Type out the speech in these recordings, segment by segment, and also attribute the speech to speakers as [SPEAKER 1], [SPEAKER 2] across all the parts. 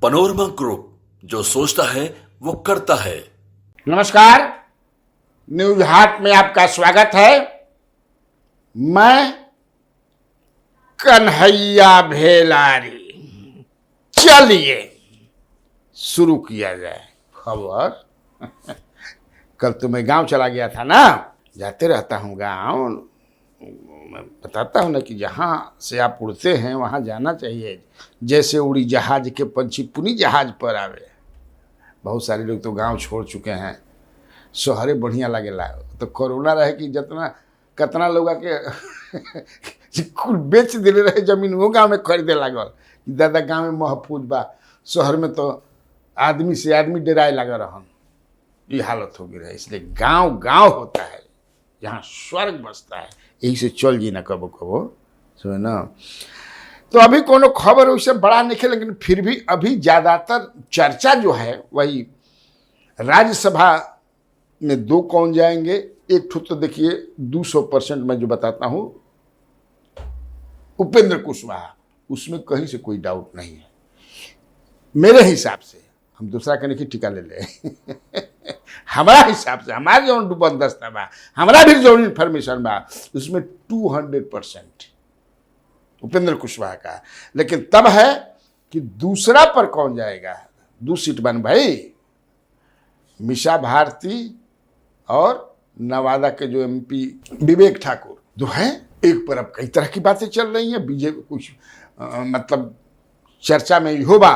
[SPEAKER 1] Panorama group, जो सोचता है वो करता है।
[SPEAKER 2] नमस्कार, न्यूज हाट में आपका स्वागत है। मैं कन्हैया भेलारी। चलिए शुरू किया जाए खबर। कल तो मैं गांव चला गया था ना, जाते रहता हूँ गांव। मैं बताता हूँ ना कि जहाँ से आप उड़ते हैं वहाँ जाना चाहिए। जैसे उड़ी जहाज के पंछी पुनी जहाज पर आवे। बहुत सारे लोग तो गांव छोड़ चुके हैं, शहरे बढ़िया लगेला। तो कोरोना रहे कि जितना कितना लोग के कुल बेच दिले रहे जमीन, वो गांव में खरीदे लागल। दादा गांव में महफूज बा, शहर में तो आदमी से आदमी डराए लगा रहन। ये हालत हो गई रहे। इसलिए गांव गांव होता है, यहाँ स्वर्ग बसता है। यही से चल जी ना कबो कबो, समझ ना। तो अभी कोनो खबर उससे बड़ा नहीं है, लेकिन फिर भी अभी ज़्यादातर चर्चा जो है वही राज्यसभा में दो कौन जाएंगे। एक ठो तो देखिए 200% मैं जो बताता हूँ, उपेंद्र कुशवाहा, उसमें कहीं से कोई डाउट नहीं है मेरे हिसाब से। हम दूसरा कहने की टीका ले ले हमारा हिसाब से, हमारे जो बंदोबस्त बा, हमारा भी जो इन्फॉर्मेशन बा, उसमें 200% उपेंद्र कुशवाहा का। लेकिन तब है कि दूसरा पर कौन जाएगा। 2 सीट बन भाई, मीसा भारती और नवादा के जो एमपी विवेक ठाकुर जो है। एक पर अब कई तरह की बातें चल रही हैं। बीजेपी कुछ मतलब चर्चा में हो बा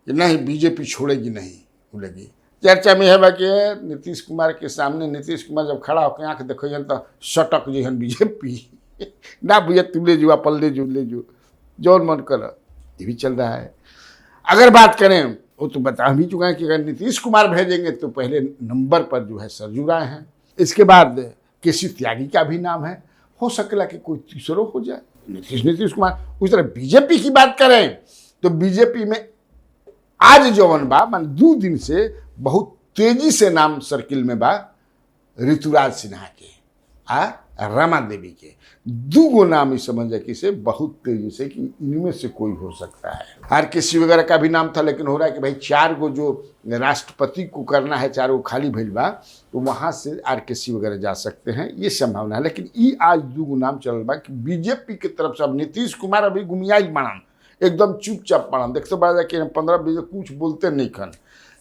[SPEAKER 2] कि नहीं बीजेपी छोड़ेगी नहीं भूलेगी। चर्चा में है कि नीतीश कुमार के सामने नीतीश कुमार जब खड़ा होकर आंख देखिए तो सटक जी हन बीजेपी ना भैया तुम ले जो, अपन ले जो जौन मन कर। ये भी चल रहा है। अगर बात करें, वो तो बता भी चुका है कि अगर नीतीश कुमार भेजेंगे तो पहले नंबर पर जो है सरजू राय हैं। इसके बाद केसी त्यागी का भी नाम है। हो सकेला कि कोई तीसरो हो जाए। नीतीश कुमार। उस तरह बीजेपी की बात करें तो बीजेपी में आज जौन बा, मान 2 दिन से बहुत तेजी से नाम सर्किल में बा ऋतुराज सिन्हा के रमा देवी के। 2 गो नाम इस समझ कि से बहुत तेजी से कि इनमें से कोई हो सकता है। आरकेसी वगैरह का भी नाम था, लेकिन हो रहा है कि भाई 4 गो जो राष्ट्रपति को करना है, 4 गो खाली भइल बा, तो वहाँ से आरकेसी वगैरह जा सकते हैं, ये संभावना है। लेकिन ये आज 2 गो नाम चल बा कि बीजेपी की तरफ से। अब नीतीश कुमार अभी गुमियाई बाणन, एकदम चुपचाप बाणन। देखते बड़ा कि 15-20 कुछ बोलते नहीं खन,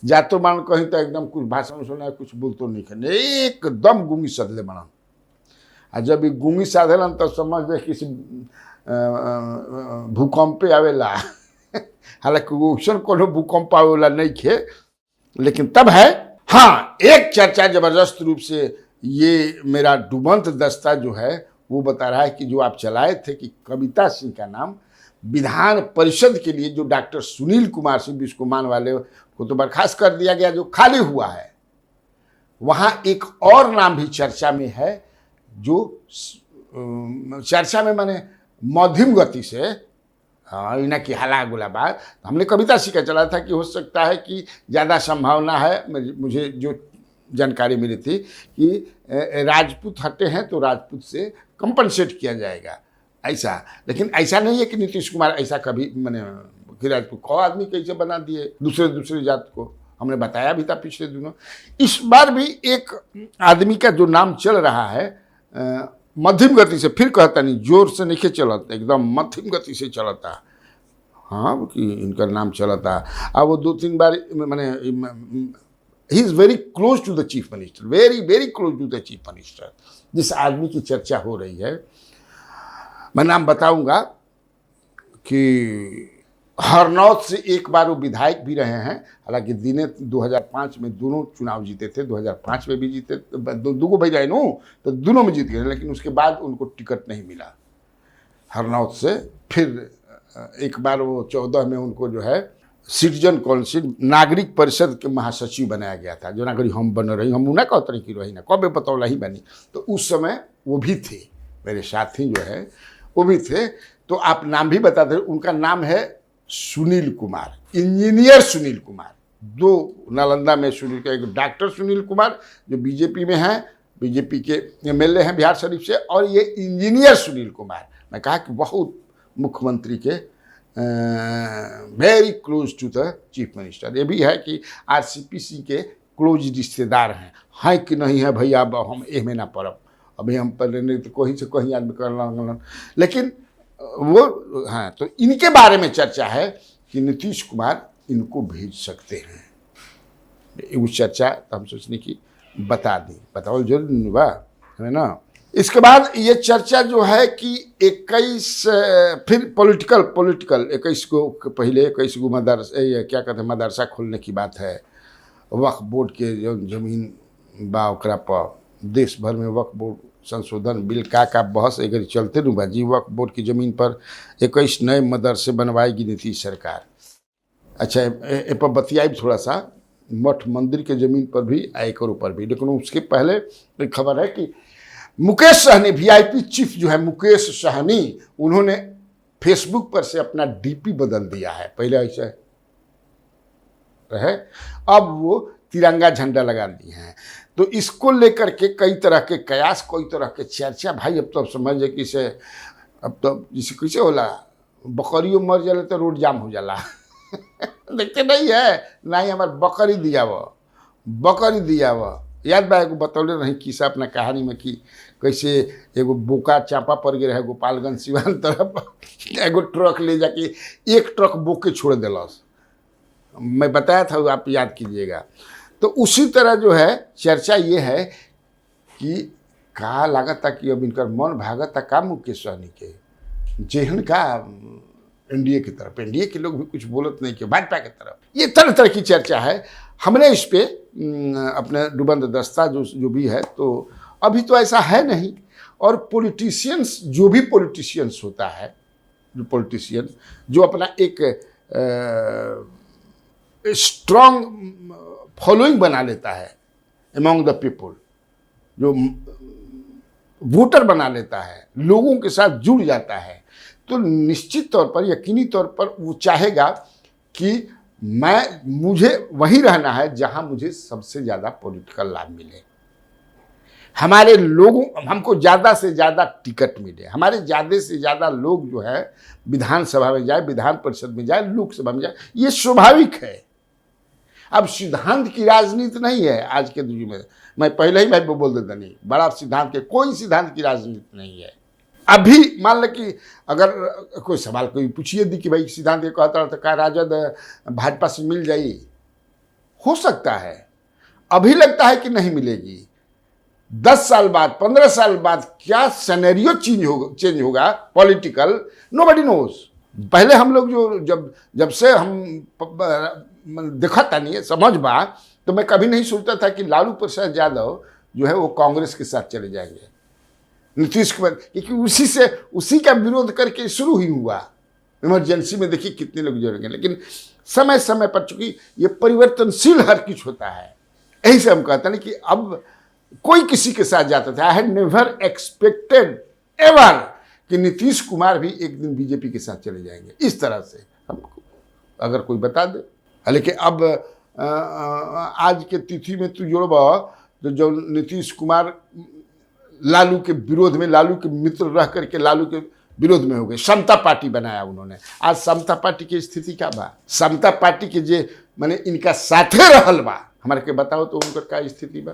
[SPEAKER 2] जातो बाण कहीं तो एकदम कुछ भाषण सुना कुछ बोलते नहीं खन, एकदम गुंगी सदले बाणन। आ जब ये गुंगी साधलन तो समझ दे किसी भूकंप आवेला हालांकि ओसन कोनो भूकंप आवेला नहीं खे, लेकिन तब है। हाँ, एक चर्चा जबरदस्त रूप से ये मेरा डुबंत दस्ता जो है वो बता रहा है कि जो आप चलाए थे कि कविता सिंह का नाम विधान परिषद के लिए, जो डॉक्टर सुनील कुमार सिंह बिस्कुमान वाले को तो बर्खास्त कर दिया गया, जो खाली हुआ है, वहाँ एक और नाम भी चर्चा में है जो चर्चा में माने मध्यम गति से इना की हाला गुलाबाद। हमने कविता सिंह चला था कि हो सकता है कि ज़्यादा संभावना है, मुझे जो जानकारी मिली थी कि राजपूत हटे हैं तो राजपूत से कंपनसेट किया जाएगा ऐसा। लेकिन ऐसा नहीं है कि नीतीश कुमार ऐसा कभी मैंने कि राजपूत को आदमी कैसे बना दिए दूसरे जात को। हमने बताया भी था पिछले दिनों। इस बार भी एक आदमी का जो नाम चल रहा है मध्यम गति से, फिर कहता नहीं जोर से नहीं चलता, एकदम मध्यम गति से चलता। हाँ, कि इनका नाम चलता। अब वो 2-3 बार मैंने he is very close to the chief minister, very very close to the chief minister. जिस आदमी की चर्चा हो रही है, मैं नाम बताऊंगा कि हरनौत से एक बार वो विधायक भी रहे हैं। हालांकि दिने 2005 में दोनों चुनाव जीते थे, 2005 में भी जीते, दो गो भाई रहे नो, तो दोनों में जीत गए। लेकिन उसके बाद उनको टिकट नहीं मिला हरनौत से। फिर एक बार वो 14 में उनको जो है सिटीजन काउंसिल नागरिक परिषद के महासचिव बनाया गया था। जो नागरिक हम बन रही, हम उन्हें कहते नहीं कि रही ना कब बतौला ही बनी। तो उस समय वो भी थे, मेरे साथी जो है वो भी थे। तो आप नाम भी बता दें, उनका नाम है सुनील कुमार, इंजीनियर सुनील कुमार। 2 नालंदा में सुनील का, एक डॉक्टर सुनील कुमार जो बीजेपी में हैं, बीजेपी के एमएलए हैं बिहार शरीफ से, और ये इंजीनियर सुनील कुमार। मैं कहा कि बहुत मुख्यमंत्री के very close to the chief minister. ये भी है कि आरसीपी के क्लोज रिश्तेदार हैं कि नहीं है भैया, अब हम एहमे ना पड़ब, अभी हम पर नहीं तो कहीं से कहीं आदमी कर, लेकिन वो हाँ, तो इनके बारे में चर्चा है कि नीतीश कुमार इनको भेज सकते हैं। उस चर्चा तो हम सोचने की बता दी, बताओ जरूर बा, है ना। इसके बाद ये चर्चा जो है कि 21 फिर पॉलिटिकल 21 को पहले 21 को मदरसा, क्या कहते हैं, मदरसा खोलने की बात है। वक्फ बोर्ड के जो जमीन बा ओकरा पर देश भर में वक्फ बोर्ड संशोधन बिल का बहस अगर चलते नु बाजी, वक्फ बोर्ड की ज़मीन पर 21 नए मदरसे बनवाएगी नीतीश सरकार। अच्छा, ए पर बतियाई थोड़ा सा, मठ मंदिर के ज़मीन पर भी आयकर ऊपर भी, लेकिन उसके पहले एक खबर है कि मुकेश सहनी, वीआईपी चीफ जो है मुकेश सहनी, उन्होंने फेसबुक पर से अपना डीपी बदल दिया है। पहले ऐसे रहे, अब वो तिरंगा झंडा लगा दिए हैं। तो इसको लेकर के कई तरह के कयास, कई तरह के चर्चा। भाई अब तो समझे कि से, अब तो जिसे कैसे होला, बकरियों मर जाला तो रोड जाम हो जाला देखते नहीं है, ना ही हमारे बकरी दिया वो याद बा, एगो बतौले रही किस्सा अपना कहानी में कि कैसे एगो बोका चापा पड़ गए रहे गोपालगंज सिवान तरफ, एगो ट्रक ले जाके एक ट्रक बोके छोड़ दिलस, मैं बताया था, आप याद कीजिएगा। तो उसी तरह जो है चर्चा ये है कि का लागत कि अब इनका मन भागत का मुकेश सहनी के जेहन का एनडीए की तरफ, एनडीए के लोग भी कुछ बोलत नहीं कि भाजपा की तरफ, ये तरह तरह की चर्चा है। हमने इस पे अपने दुबंद दस्ता जो भी है, तो अभी तो ऐसा है नहीं। और पॉलिटिशियंस, जो भी पॉलिटिशियंस होता है, जो पॉलिटिशियन जो अपना एक स्ट्रॉन्ग फॉलोइंग बना लेता है अमॉन्ग द पीपल, जो वोटर बना लेता है, लोगों के साथ जुड़ जाता है, तो निश्चित तौर पर, यकीनी तौर पर वो चाहेगा कि मुझे वहीं रहना है जहां मुझे सबसे ज़्यादा पॉलिटिकल लाभ मिले, हमारे लोगों, हमको ज़्यादा से ज़्यादा टिकट मिले, हमारे ज़्यादा से ज़्यादा लोग जो है विधानसभा में जाए, विधान परिषद में जाए, लोकसभा में जाए, ये स्वाभाविक है। अब सिद्धांत की राजनीति नहीं है आज के युग में, मैं पहले ही मैं बोल देता नहीं, बड़ा सिद्धांत के, कोई सिद्धांत की राजनीति नहीं है। अभी मान लो कि अगर कोई सवाल कोई पूछिए दी कि भाई सिद्धांत ये कहता तो क्या राजद भाजपा से मिल जाई, हो सकता है, अभी लगता है कि नहीं मिलेगी। 10 साल बाद, 15 साल बाद क्या सिनेरियो चेंज होगा पॉलिटिकल, नोबडी नोज। पहले हम लोग जो जब से हम देखा था नहीं समझ बा, तो मैं कभी नहीं सोचता था कि लालू प्रसाद यादव जो है वो कांग्रेस के साथ चले जाएंगे, नीतीश कुमार, क्योंकि उसी का विरोध करके शुरू ही हुआ। इमरजेंसी में देखिए कितने लोग जुड़ेंगे, लेकिन समय समय पर चूंकि ये परिवर्तनशील हर कुछ होता है, यही से हम कहते हैं कि अब कोई किसी के साथ जाता था। I had never expected ever कि नीतीश कुमार भी एक दिन बीजेपी के साथ चले जाएंगे, इस तरह से हमको अगर कोई बता दे। लेकिन अब आज के तिथि में तू जोड़बा तो जो नीतीश कुमार लालू के विरोध में, लालू के मित्र रह करके लालू के विरोध में हो गए, समता पार्टी बनाया उन्होंने। आज समता पार्टी की स्थिति क्या बा, समता पार्टी के जे माने इनका साथे रहल बा, हमारे के बताओ तो उनका क्या स्थिति बा,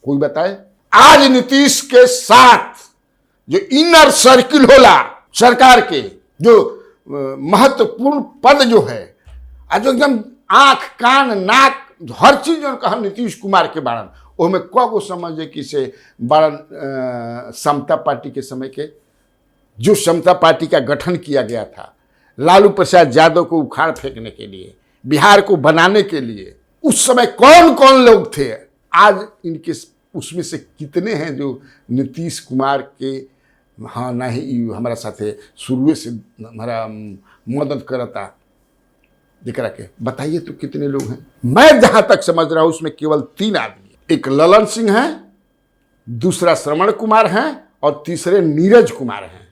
[SPEAKER 2] कोई बताए। आज नीतीश के साथ जो इनर सर्किल होला सरकार के, जो महत्वपूर्ण पद जो है, आज एकदम आंख कान नाक हर चीज जो कहा नीतीश कुमार के बारे में, उसमें को समझे कि से बारन समता पार्टी के समय के, जो समता पार्टी का गठन किया गया था लालू प्रसाद यादव को उखाड़ फेंकने के लिए, बिहार को बनाने के लिए, उस समय कौन कौन लोग थे। आज इनके उसमें से कितने हैं जो नीतीश कुमार के हाँ ना ही हमारा साथे शुरू से हमारा मदद करता, दिखरा के बताइए तो कितने लोग हैं। मैं जहां तक समझ रहा हूं उसमें केवल 3 आदमी, एक ललन सिंह है, दूसरा श्रवण कुमार है और तीसरे नीरज कुमार हैं।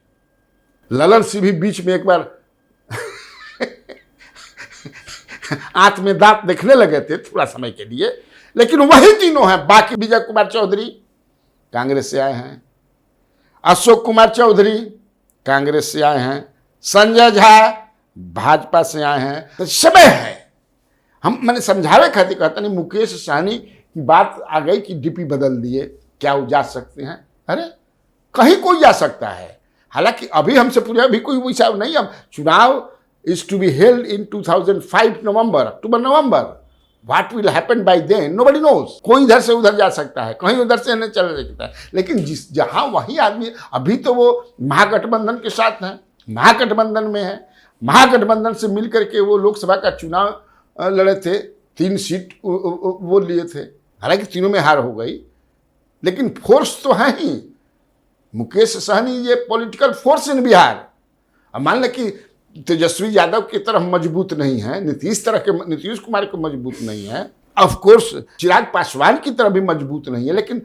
[SPEAKER 2] ललन सिंह भी बीच में एक बार आंत में दांत देखने लगे थे थोड़ा समय के लिए, लेकिन वही तीनों हैं। बाकी विजय कुमार चौधरी कांग्रेस से आए हैं, अशोक कुमार चौधरी कांग्रेस से आए हैं, संजय झा भाजपा से आए हैं, तो समय है। मैंने समझावे खातिर कहता नहीं, मुकेश सहनी की बात आ गई कि डीपी बदल दिए, क्या वो जा सकते हैं? अरे कहीं कोई जा सकता है। हालांकि अभी हमसे पूछा, अभी कोई वैसा नहीं। अब चुनाव is to be held in 2005 October November. What will happen by then nobody knows. कोई इधर से उधर जा सकता है, कहीं उधर से नहीं चल सकता है। लेकिन जहां वही आदमी, अभी तो वो महागठबंधन के साथ है, महागठबंधन में है, महागठबंधन से मिल करके वो लोकसभा का चुनाव लड़े थे, 3 सीट वो लिए थे। हालांकि तीनों में हार हो गई, लेकिन फोर्स तो है ही। मुकेश सहनी ये पॉलिटिकल फोर्स इन बिहार। अब मान लें कि तेजस्वी यादव की तरफ मजबूत नहीं है, नीतीश कुमार को मजबूत नहीं है, ऑफ कोर्स चिराग पासवान की तरफ भी मजबूत नहीं है, लेकिन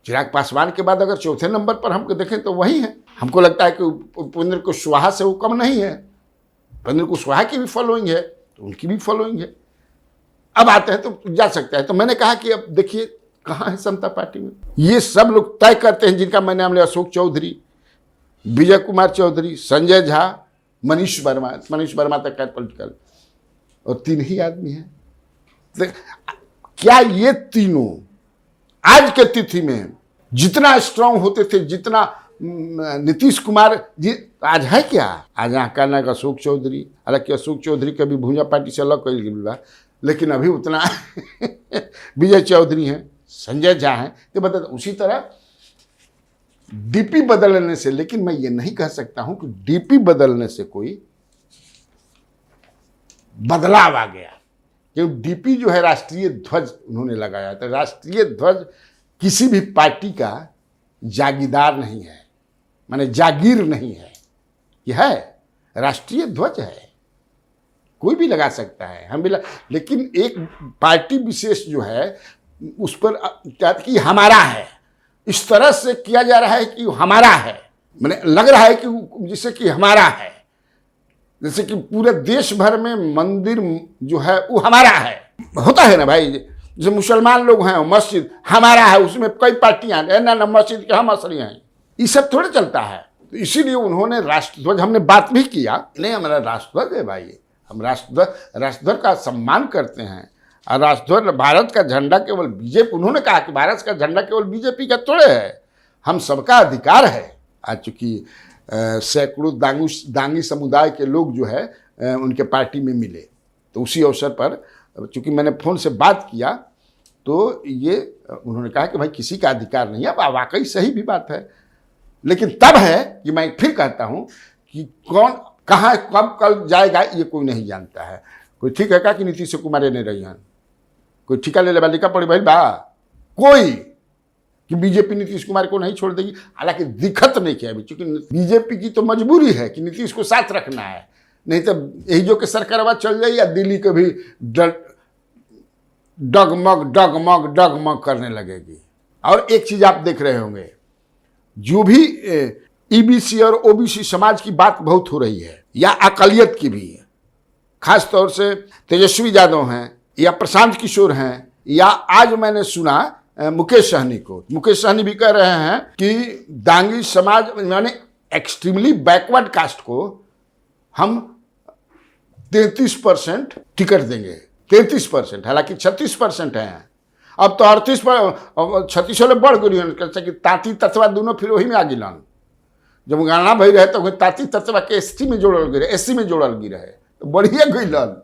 [SPEAKER 2] चिराग पासवान के बाद अगर चौथे नंबर पर हमको देखें तो वही है। हमको लगता है कि उपेंद्र कुशवाहा से वो कम नहीं है। उपेंद्र कुशवाहा की भी फॉलोइंग है, तो उनकी भी फॉलोइंग है। अब आते हैं तो जा सकता है। तो मैंने कहा कि अब देखिए कहाँ है समता पार्टी में। ये सब लोग तय करते हैं, जिनका मैंने नाम लिया, अशोक चौधरी, विजय कुमार चौधरी, संजय झा, मनीष वर्मा तक का पॉलिटिकल, और 3 ही आदमी हैं। तो क्या ये तीनों आज के तिथि में जितना स्ट्रांग होते थे, जितना नीतीश कुमार जी, आज है क्या? आज यहाँ का नाम अशोक चौधरी, हालांकि अशोक चौधरी कभी भूंजा पार्टी से अलग कर गया, लेकिन अभी उतना विजय चौधरी हैं, संजय झा हैं। तो बता, उसी तरह डीपी बदलने से, लेकिन मैं ये नहीं कह सकता हूं कि डीपी बदलने से कोई बदलाव आ गया, क्योंकि डीपी जो है राष्ट्रीय ध्वज उन्होंने लगाया था। राष्ट्रीय ध्वज किसी भी पार्टी का जागीदार नहीं है, माने जागीर नहीं है। यह है राष्ट्रीय ध्वज है, कोई भी लगा सकता है, हम भी लेकिन एक पार्टी विशेष जो है उस पर क्या कि हमारा है, इस तरह से किया जा रहा है कि हमारा है, मैंने लग रहा है कि जिससे कि हमारा है, जैसे कि पूरे देश भर में मंदिर जो है वो हमारा है। होता है ना भाई, जैसे मुसलमान लोग हैं, मस्जिद हमारा है, उसमें कई पार्टियां हैं, ना मस्जिद के हम असली हैं, ये सब थोड़े चलता है। तो इसीलिए उन्होंने राष्ट्रध्वज, हमने बात भी किया, नहीं हमारा राष्ट्रध्वज है भाई, हम राष्ट्रध्वज का सम्मान करते हैं। और राष्ट्रध्वज, भारत का झंडा केवल बीजेपी, उन्होंने कहा कि भारत का झंडा केवल बीजेपी का थोड़े है, हम सबका अधिकार है। आज चूंकि सैकड़ों दांगी समुदाय के लोग जो है उनके पार्टी में मिले, तो उसी अवसर पर चूंकि मैंने फ़ोन से बात किया तो ये उन्होंने कहा कि भाई किसी का अधिकार नहीं है। अब वाकई सही भी बात है, लेकिन तब है कि मैं फिर कहता हूँ कि कौन कहाँ कब कल जाएगा ये कोई नहीं जानता है। कोई ठीक है क्या कि नीतीश कुमार ने रही हैं, कोई ठिका ले लेवा लिखा पड़ी भाई बा कोई कि बीजेपी नीतीश कुमार को नहीं छोड़ देगी। हालांकि दिक्कत नहीं किया अभी, चूंकि बीजेपी की तो मजबूरी है कि नीतीश को साथ रखना है, नहीं तो यही जो कि सरकारवा चल जाए या दिल्ली के भी डगमग डगमग डगमग करने लगेगी। और एक चीज आप देख रहे होंगे, जो भी ईबीसी और ओबीसी समाज की बात बहुत हो रही है, या अकलियत की भी, खास तौर से तेजस्वी यादव हैं या प्रशांत किशोर हैं, या आज मैंने सुना मुकेश सहनी को, मुकेश सहनी भी कह रहे हैं कि दांगी समाज यानी एक्सट्रीमली बैकवर्ड कास्ट को हम 33% टिकट देंगे, 33%, हालांकि 36% हैं। अब तो 36 वाले बढ़ गई, ताती तत्वा दोनों फिर वही में आ गिलन। जब गणना भई रहे तो ताती तत्वा के एसटी में जोड़ल गई रहे, एससी में जोड़ल गई रहे, तो बढ़िया गिलन।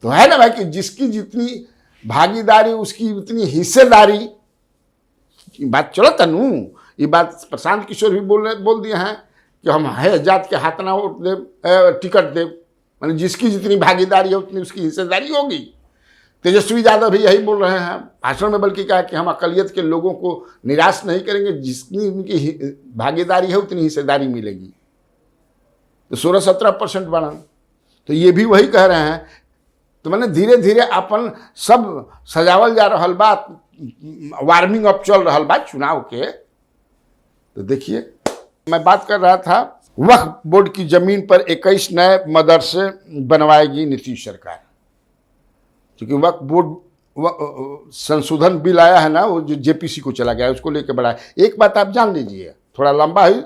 [SPEAKER 2] तो है ना भाई कि जिसकी जितनी भागीदारी उसकी उतनी हिस्सेदारी, बात चलो तनु। ये बात प्रशांत किशोर भी बोल दिए हैं कि हम है जात के हाथ ना वोट दे, टिकट दे, माने जिसकी जितनी भागीदारी है उतनी उसकी हिस्सेदारी होगी। तेजस्वी यादव भी यही बोल रहे हैं भाषण में, बल्कि कहा कि हम अकलियत के लोगों को निराश नहीं करेंगे, जितनी उनकी भागीदारी है उतनी हिस्सेदारी मिलेगी। तो 16-17% बढ़ा, तो ये भी वही कह रहे हैं। तो मैंने धीरे धीरे अपन सब सजावल जा रहा बा, वार्मिंग अप चल रहा बा चुनाव के। तो देखिए, मैं बात कर रहा था वक्फ बोर्ड की जमीन पर 21 नए मदरसे बनवाएगी नीतीश सरकार, क्योंकि वक्फ बोर्ड संशोधन बिल आया है ना, वो जो जेपीसी को चला गया है, उसको लेकर बढ़ा है। एक बात आप जान लीजिए, थोड़ा लंबा है,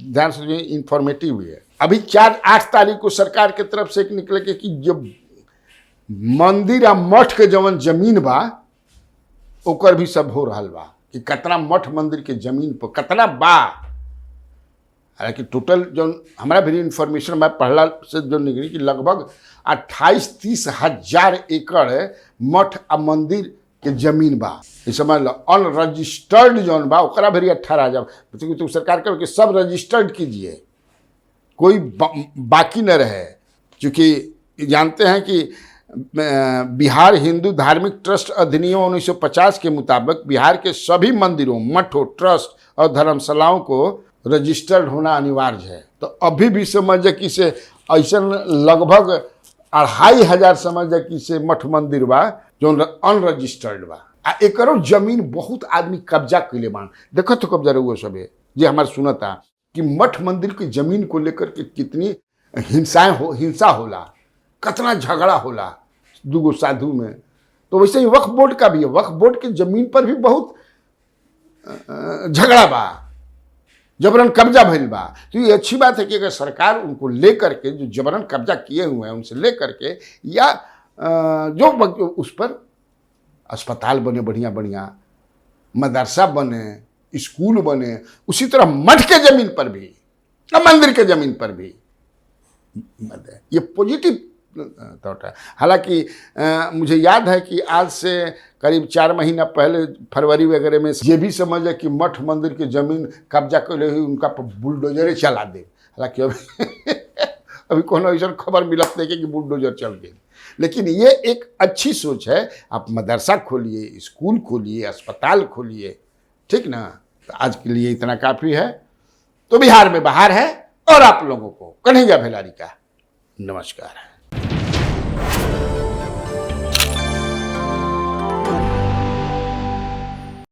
[SPEAKER 2] ध्यान से इंफॉर्मेटिव भी है। अभी 8 तारीख को सरकार के तरफ से एक निकले कि जब मंदिर आ मठ के जवन जमीन बा ओकर भी सब हो रहा बा कि कितना मठ मंदिर के जमीन पर कितना बा। हालांकि टोटल जो हमारा भी इंफॉर्मेशन मैं पढ़ला से जो निकली कि लगभग 28-30 हजार एकड़ मठ आ मंदिर के जमीन बा। इस समझ लो अनरजिस्टर्ड जौन बा ओकरा भी 18,000। तो सरकार कहे कि सब रजिस्टर्ड कीजिए, कोई बाकी न रहे। क्योंकि जानते हैं कि बिहार हिंदू धार्मिक ट्रस्ट अधिनियम 1950 के मुताबिक बिहार के सभी मंदिरों, मठों, ट्रस्ट और धर्मशालाओं को रजिस्टर्ड होना अनिवार्य है। तो अभी भी समझ कि से ऐसा लगभग 2,500 समझ कि से मठ मंदिर बा जो अनरजिस्टर्ड बा। आ एकरो जमीन बहुत आदमी कब्जा कैले बान। देखो तो कब्जा रहुआ सबे जे हमारे सुनता कि मठ मंदिर की जमीन को लेकर के कितनी हिंसा होला, कितना झगड़ा होला दूगो साधु में। तो वैसे ही वक्फ बोर्ड का भी है, वक्फ बोर्ड की जमीन पर भी बहुत झगड़ा बा, जबरन कब्जा भइल बा। तो ये अच्छी बात है कि अगर सरकार उनको लेकर के जो जबरन कब्जा किए हुए हैं उनसे लेकर के या जो उस पर अस्पताल बने, बढ़िया बढ़िया मदरसा बने, स्कूल बने, उसी तरह मठ के जमीन पर भी और मंदिर के जमीन पर भी ये पॉजिटिव थॉट है। हालांकि मुझे याद है कि आज से करीब 4 महीना पहले फरवरी वगैरह में ये भी समझ है कि मठ मंदिर की जमीन कब्जा कर ले हुई उनका बुलडोजर चला दे। हालांकि अभी कोनो ऐसा खबर मिलत नहीं कि बुलडोजर चल गए। लेकिन ये एक अच्छी सोच है। आप मदरसा खोलिए, स्कूल खोलिए, अस्पताल खोलिए, ठीक ना। तो आज के लिए इतना काफ़ी है। तो बिहार में बाहर है और आप लोगों को कन्हैया भेलारी का नमस्कार है।